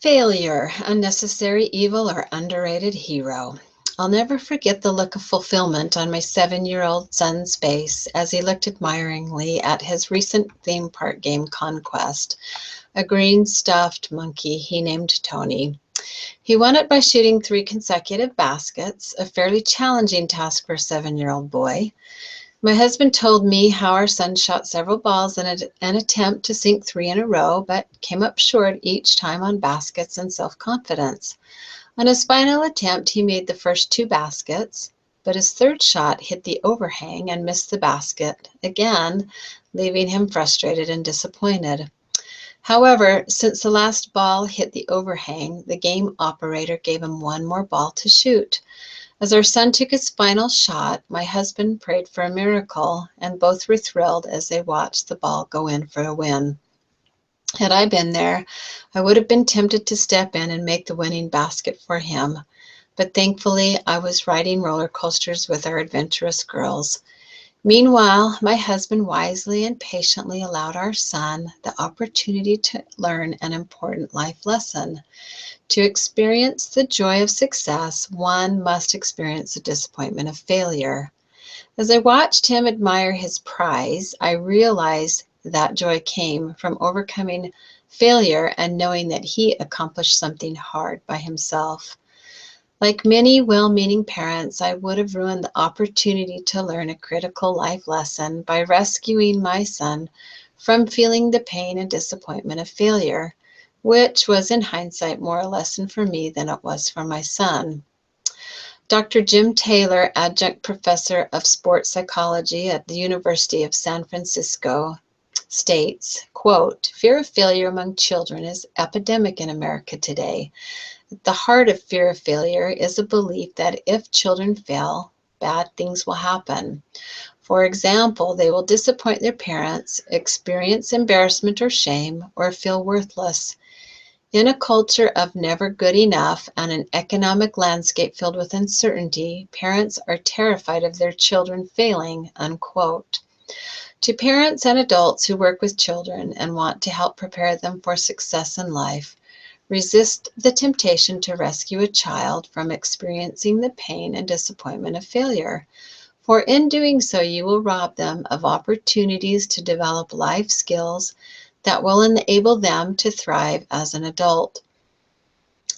Failure, unnecessary evil or underrated hero. I'll never forget the look of fulfillment on my 7-year-old son's face as he looked admiringly at his recent theme park game conquest, a green stuffed monkey he named Tony. He won it by shooting 3 consecutive baskets, a fairly challenging task for a 7-year-old boy. My husband told me how our son shot several balls in an attempt to sink 3 in a row, but came up short each time on baskets and self-confidence. On his final attempt, he made the first 2 baskets, but his third shot hit the overhang and missed the basket again, leaving him frustrated and disappointed. However, since the last ball hit the overhang, the game operator gave him 1 more ball to shoot. As our son took his final shot, my husband prayed for a miracle, and both were thrilled as they watched the ball go in for a win. Had I been there, I would have been tempted to step in and make the winning basket for him, but thankfully I was riding roller coasters with our adventurous girls. Meanwhile, my husband wisely and patiently allowed our son the opportunity to learn an important life lesson. To experience the joy of success, one must experience the disappointment of failure. As I watched him admire his prize, I realized that joy came from overcoming failure and knowing that he accomplished something hard by himself. Like many well-meaning parents, I would have ruined the opportunity to learn a critical life lesson by rescuing my son from feeling the pain and disappointment of failure, which was in hindsight more a lesson for me than it was for my son. Dr. Jim Taylor, adjunct professor of sports psychology at the University of San Francisco, states, quote, "Fear of failure among children is epidemic in America today. At the heart of fear of failure is a belief that if children fail, bad things will happen. For example, they will disappoint their parents, experience embarrassment or shame, or feel worthless. In a culture of never good enough and an economic landscape filled with uncertainty, parents are terrified of their children failing," unquote. To parents and adults who work with children and want to help prepare them for success in life, resist the temptation to rescue a child from experiencing the pain and disappointment of failure, for in doing so you will rob them of opportunities to develop life skills that will enable them to thrive as an adult.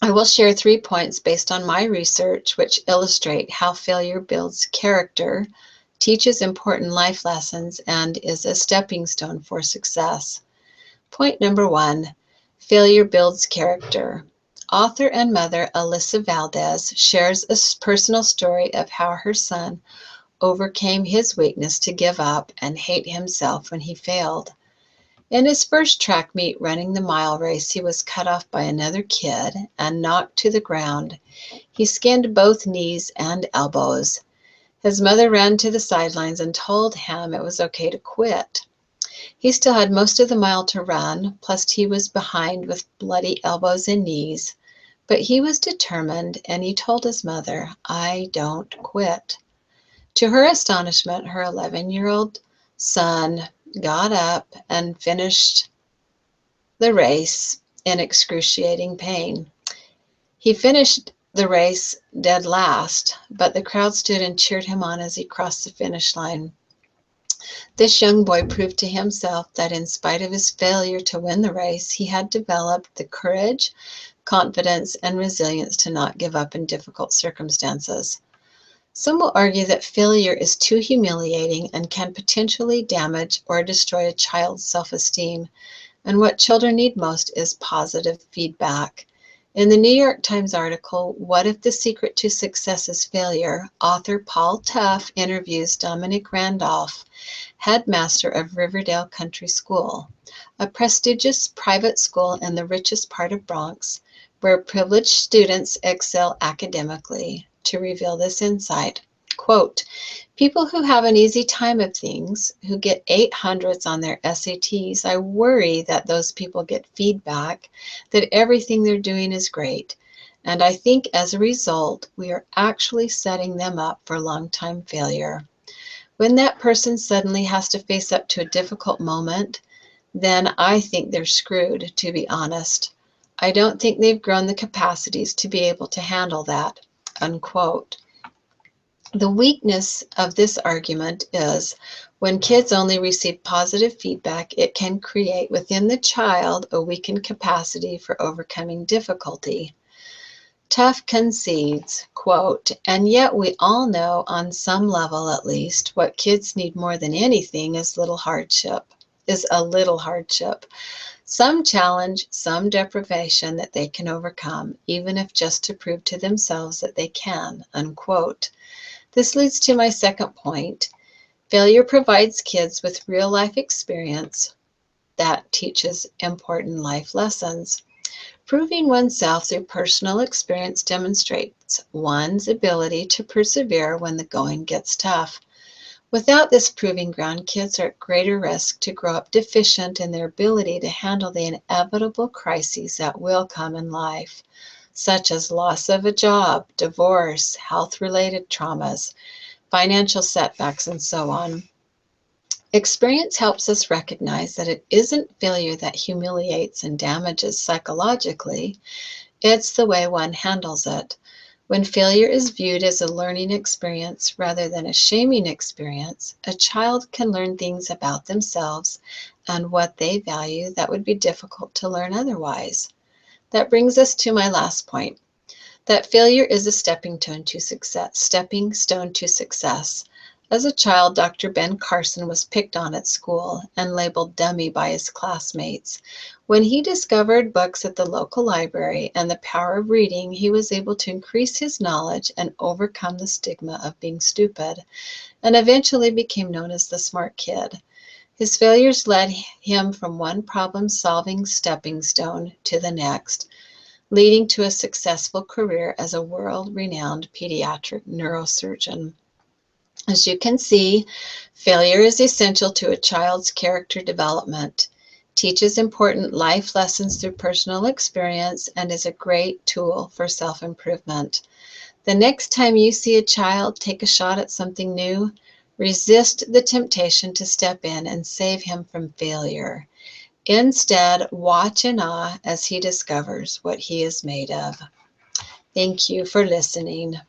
I will share 3 points based on my research which illustrate how failure builds character, teaches important life lessons, and is a stepping stone for success. Point number 1, failure builds character. Author and mother Alyssa Valdez shares a personal story of how her son overcame his weakness to give up and hate himself when he failed. In his first track meet running the mile race, he was cut off by another kid and knocked to the ground. He skinned both knees and elbows. His mother ran to the sidelines and told him it was okay to quit. He still had most of the mile to run, plus he was behind with bloody elbows and knees. But he was determined, and he told his mother, "I don't quit." To her astonishment, her 11-year-old son got up and finished the race in excruciating pain. He finished the race dead last, but the crowd stood and cheered him on as he crossed the finish line. This young boy proved to himself that in spite of his failure to win the race, he had developed the courage, confidence, and resilience to not give up in difficult circumstances. Some will argue that failure is too humiliating and can potentially damage or destroy a child's self-esteem, and what children need most is positive feedback. In the New York Times article, "What if the secret to success is failure?" author Paul Tuff interviews Dominic Randolph, headmaster of Riverdale Country School, a prestigious private school in the richest part of Bronx, where privileged students excel academically, to reveal this insight. Quote, "People who have an easy time of things, who get 800s on their SATs, I worry that those people get feedback that everything they're doing is great. And I think as a result, we are actually setting them up for long-time failure. When that person suddenly has to face up to a difficult moment, then I think they're screwed, to be honest. I don't think they've grown the capacities to be able to handle that, unquote. The weakness of this argument is when kids only receive positive feedback, it can create within the child a weakened capacity for overcoming difficulty. Tough concedes, quote, and yet we all know on some level at least what kids need more than anything is a little hardship. Some challenge, some deprivation that they can overcome, even if just to prove to themselves that they can, unquote. This leads to my second point. Failure provides kids with real life experience that teaches important life lessons. Proving oneself through personal experience demonstrates one's ability to persevere when the going gets tough. Without this proving ground, kids are at greater risk to grow up deficient in their ability to handle the inevitable crises that will come in life, such as loss of a job, divorce, health-related traumas, financial setbacks, and so on. Experience helps us recognize that it isn't failure that humiliates and damages psychologically, it's the way one handles it. When failure is viewed as a learning experience rather than a shaming experience, a child can learn things about themselves and what they value that would be difficult to learn otherwise. That brings us to my last point, that failure is a stepping stone to success. As a child, Dr. Ben Carson was picked on at school and labeled dummy by his classmates. When he discovered books at the local library and the power of reading, he was able to increase his knowledge and overcome the stigma of being stupid, and eventually became known as the smart kid. His failures led him from one problem-solving stepping stone to the next, leading to a successful career as a world-renowned pediatric neurosurgeon. As you can see, failure is essential to a child's character development, teaches important life lessons through personal experience, and is a great tool for self-improvement. The next time you see a child take a shot at something new, resist the temptation to step in and save him from failure. Instead, watch in awe as he discovers what he is made of. Thank you for listening.